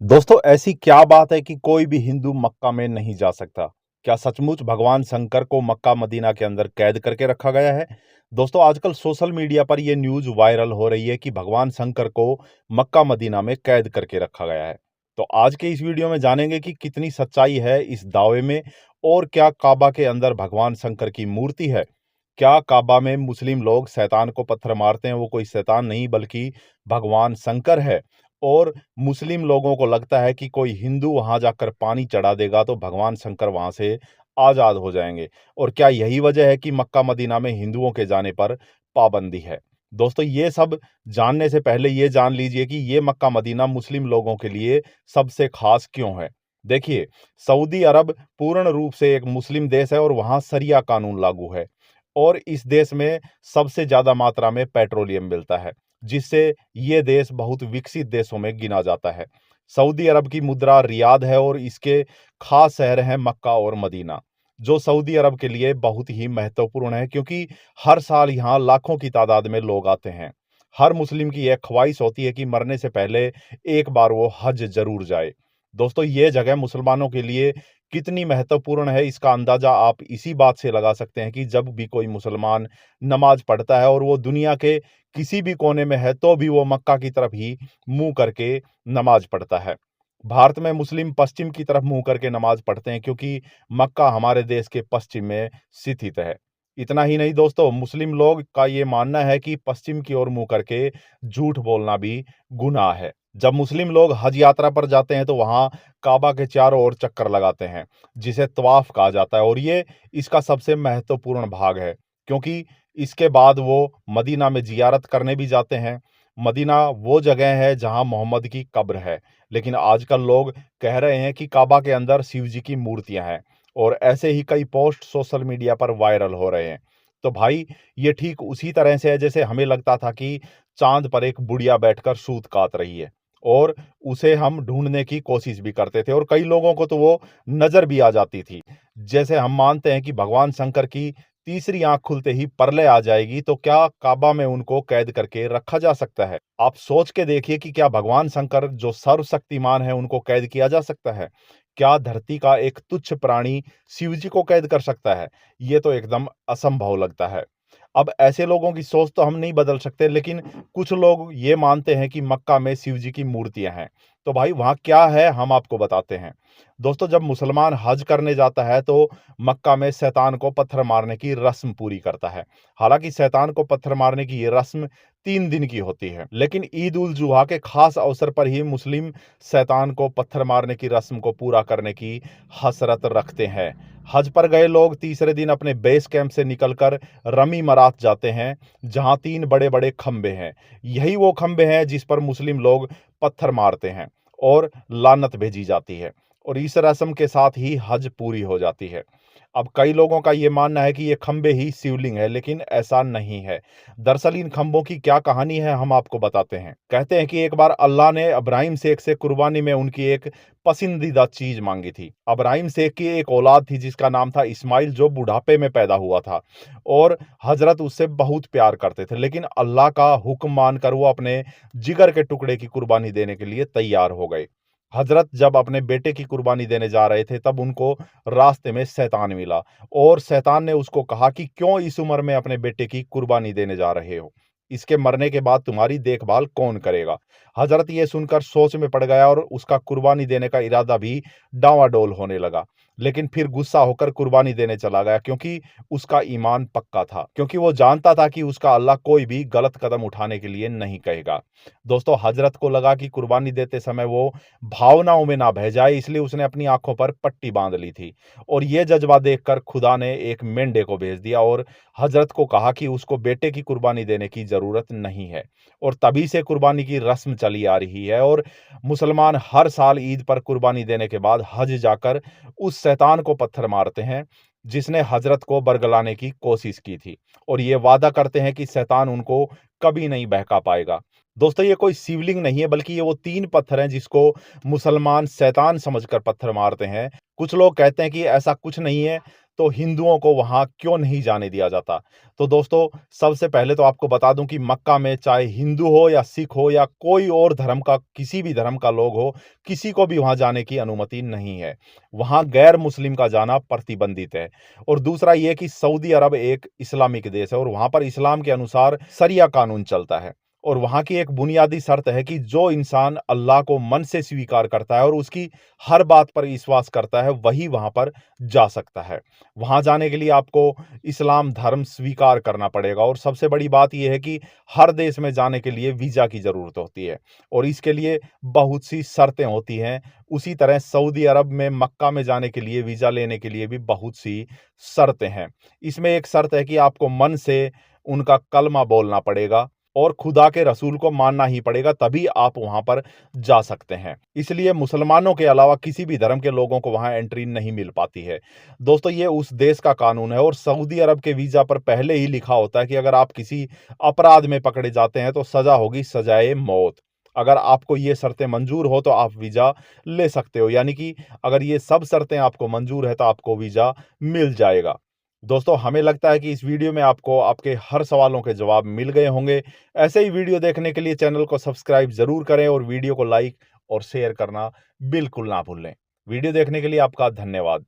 दोस्तों ऐसी क्या बात है कि कोई भी हिंदू मक्का में नहीं जा सकता? क्या सचमुच भगवान शंकर को मक्का मदीना के अंदर कैद करके रखा गया है? दोस्तों आजकल सोशल मीडिया पर यह न्यूज़ वायरल हो रही है कि भगवान शंकर को मक्का मदीना में कैद करके रखा गया है। तो आज के इस वीडियो में जानेंगे कि कितनी सच्चाई है इस दावे में और क्या काबा के अंदर भगवान शंकर की मूर्ति है? क्या काबा में मुस्लिम लोग शैतान को पत्थर मारते हैं वो कोई शैतान नहीं बल्कि भगवान शंकर है? और मुस्लिम लोगों को लगता है कि कोई हिंदू वहां जाकर पानी चढ़ा देगा तो भगवान शंकर वहां से आजाद हो जाएंगे। और क्या यही वजह है कि मक्का मदीना में हिंदुओं के जाने पर पाबंदी है? दोस्तों ये सब जानने से पहले ये जान लीजिए कि ये मक्का मदीना मुस्लिम लोगों के लिए सबसे खास क्यों है। देखिए, सऊदी अरब पूर्ण रूप से एक मुस्लिम देश है और वहां शरिया कानून लागू है। और इस देश में सबसे ज्यादा मात्रा में पेट्रोलियम मिलता है, जिससे ये देश बहुत विकसित देशों में गिना जाता है। सऊदी अरब की मुद्रा रियाद है और इसके खास शहर हैं मक्का और मदीना, जो सऊदी अरब के लिए बहुत ही महत्वपूर्ण है क्योंकि हर साल यहाँ लाखों की तादाद में लोग आते हैं। हर मुस्लिम की यह ख्वाहिश होती है कि मरने से पहले एक बार वो हज जरूर जाए। दोस्तों ये जगह मुसलमानों के लिए कितनी महत्वपूर्ण है इसका अंदाजा आप इसी बात से लगा सकते हैं कि जब भी कोई मुसलमान नमाज पढ़ता है और वो दुनिया के किसी भी कोने में है तो भी वो मक्का की तरफ ही मुंह करके नमाज पढ़ता है। भारत में मुस्लिम पश्चिम की तरफ मुंह करके नमाज पढ़ते हैं क्योंकि मक्का हमारे देश के पश्चिम में स्थित है। इतना ही नहीं दोस्तों, मुस्लिम लोग का ये मानना है कि पश्चिम की ओर मुंह करके झूठ बोलना भी गुनाह है। जब मुस्लिम लोग हज यात्रा पर जाते हैं तो वहां काबा के चारों ओर चक्कर लगाते हैं, जिसे तवाफ कहा जाता है। और ये इसका सबसे महत्वपूर्ण भाग है क्योंकि इसके बाद वो मदीना में जियारत करने भी जाते हैं। मदीना वो जगह है जहां मोहम्मद की कब्र है, लेकिन आजकल लोग कह रहे हैं कि काबा के अंदर शिव जी की मूर्तियां हैं और ऐसे ही कई पोस्ट सोशल मीडिया पर वायरल हो रहे हैं। तो भाई, ये ठीक उसी तरह से है जैसे हमें लगता था कि चांद पर एक बुढ़िया बैठकर सूत काट रही है और उसे हम ढूंढने की कोशिश भी करते थे और कई लोगों को तो वो नजर भी आ जाती थी। जैसे हम मानते हैं कि भगवान शंकर की तीसरी आंख खुलते ही परले आ जाएगी, तो क्या काबा में उनको कैद करके रखा जा सकता है? आप सोच के देखिए कि क्या भगवान शंकर जो सर्वशक्तिमान है उनको कैद किया जा सकता है? क्या धरती का एक तुच्छ प्राणी शिव जी को कैद कर सकता है? ये तो एकदम असंभव लगता है। अब ऐसे लोगों की सोच तो हम नहीं बदल सकते, लेकिन कुछ लोग ये मानते हैं कि मक्का में शिव जी की मूर्तियां हैं। तो भाई वहां क्या है हम आपको बताते हैं। दोस्तों जब मुसलमान हज करने जाता है तो मक्का में शैतान को पत्थर मारने की रस्म पूरी करता है। हालांकि शैतान को पत्थर मारने की ये रस्म 3 दिन की होती है, लेकिन ईद उल जुहा के खास अवसर पर ही मुस्लिम शैतान को पत्थर मारने की रस्म को पूरा करने की हसरत रखते हैं। हज पर गए लोग तीसरे दिन अपने बेस कैंप से निकलकर रमी मरात जाते हैं, जहां 3 बड़े-बड़े खंबे हैं। यही वो खंबे हैं जिस पर मुस्लिम लोग पत्थर मारते हैं और लानत भेजी जाती है और इस रस्म के साथ ही हज पूरी हो जाती है। अब कई लोगों का ये मानना है कि ये खंबे ही शिवलिंग है, लेकिन ऐसा नहीं है। दरअसल इन खंभों की क्या कहानी है हम आपको बताते हैं। कहते हैं कि एक बार अल्लाह ने इब्राहिम शेख से कुर्बानी में उनकी एक पसंदीदा चीज मांगी थी। इब्राहिम शेख की एक औलाद थी जिसका नाम था इस्माइल, जो बुढ़ापे में पैदा हुआ था और हजरत उससे बहुत प्यार करते थे, लेकिन अल्लाह का हुक्म मानकर वो अपने जिगर के टुकड़े की कुर्बानी देने के लिए तैयार हो गए। हजरत जब अपने बेटे की कुर्बानी देने जा रहे थे तब उनको रास्ते में शैतान मिला और शैतान ने उसको कहा कि क्यों इस उम्र में अपने बेटे की कुर्बानी देने जा रहे हो? इसके मरने के बाद तुम्हारी देखभाल कौन करेगा? हजरत ये सुनकर सोच में पड़ गया और उसका कुर्बानी देने का इरादा भी डावाडोल होने लगा। लेकिन फिर गुस्सा होकर कुर्बानी देने चला गया क्योंकि उसका ईमान पक्का था, क्योंकि वो जानता था कि उसका अल्लाह कोई भी गलत कदम उठाने के लिए नहीं कहेगा। दोस्तों हजरत को लगा कि कुर्बानी देते समय वो भावनाओं में ना बह जाए, इसलिए उसने अपनी आंखों पर पट्टी बांध ली थी और ये जज्बा देखकर खुदा ने एक मेंढे को भेज दिया और हजरत को कहा कि उसको बेटे की कुर्बानी देने की जरूरत नहीं है। और तभी से कुर्बानी की रस्म चली आ रही है और मुसलमान हर साल ईद पर कुर्बानी देने के बाद हज जाकर उस शैतान को पत्थर मारते हैं जिसने हजरत को बरगलाने की कोशिश की थी और ये वादा करते हैं कि शैतान उनको कभी नहीं बहका पाएगा। दोस्तों ये कोई शिवलिंग नहीं है, बल्कि ये वो 3 पत्थर हैं जिसको मुसलमान शैतान समझकर पत्थर मारते हैं। कुछ लोग कहते हैं कि ऐसा कुछ नहीं है, तो हिंदुओं को वहाँ क्यों नहीं जाने दिया जाता? तो दोस्तों सबसे पहले तो आपको बता दूँ कि मक्का में चाहे हिंदू हो या सिख हो या कोई और धर्म का किसी भी धर्म का लोग हो, किसी को भी वहाँ जाने की अनुमति नहीं है। वहाँ गैर मुस्लिम का जाना प्रतिबंधित है। और दूसरा ये कि सऊदी अरब एक इस्लामिक देश है और वहाँ पर इस्लाम के अनुसार शरिया कानून चलता है। और वहाँ की एक बुनियादी शर्त है कि जो इंसान अल्लाह को मन से स्वीकार करता है और उसकी हर बात पर विश्वास करता है, वही वहाँ पर जा सकता है। वहाँ जाने के लिए आपको इस्लाम धर्म स्वीकार करना पड़ेगा और सबसे बड़ी बात ये है कि हर देश में जाने के लिए वीज़ा की ज़रूरत होती है और इसके लिए बहुत सी शर्तें होती हैं। उसी तरह सऊदी अरब में मक्का में जाने के लिए वीज़ा लेने के लिए भी बहुत सी शर्तें हैं। इसमें एक शर्त है कि आपको मन से उनका कलमा बोलना पड़ेगा और खुदा के रसूल को मानना ही पड़ेगा, तभी आप वहाँ पर जा सकते हैं। इसलिए मुसलमानों के अलावा किसी भी धर्म के लोगों को वहाँ एंट्री नहीं मिल पाती है। दोस्तों ये उस देश का कानून है और सऊदी अरब के वीज़ा पर पहले ही लिखा होता है कि अगर आप किसी अपराध में पकड़े जाते हैं तो सज़ा होगी सज़ाए मौत। अगर आपको ये शर्तें मंजूर हो तो आप वीज़ा ले सकते हो, यानी कि अगर ये सब शर्तें आपको मंजूर है तो आपको वीज़ा मिल जाएगा। दोस्तों हमें लगता है कि इस वीडियो में आपको आपके हर सवालों के जवाब मिल गए होंगे। ऐसे ही वीडियो देखने के लिए चैनल को सब्सक्राइब ज़रूर करें और वीडियो को लाइक और शेयर करना बिल्कुल ना भूलें। वीडियो देखने के लिए आपका धन्यवाद।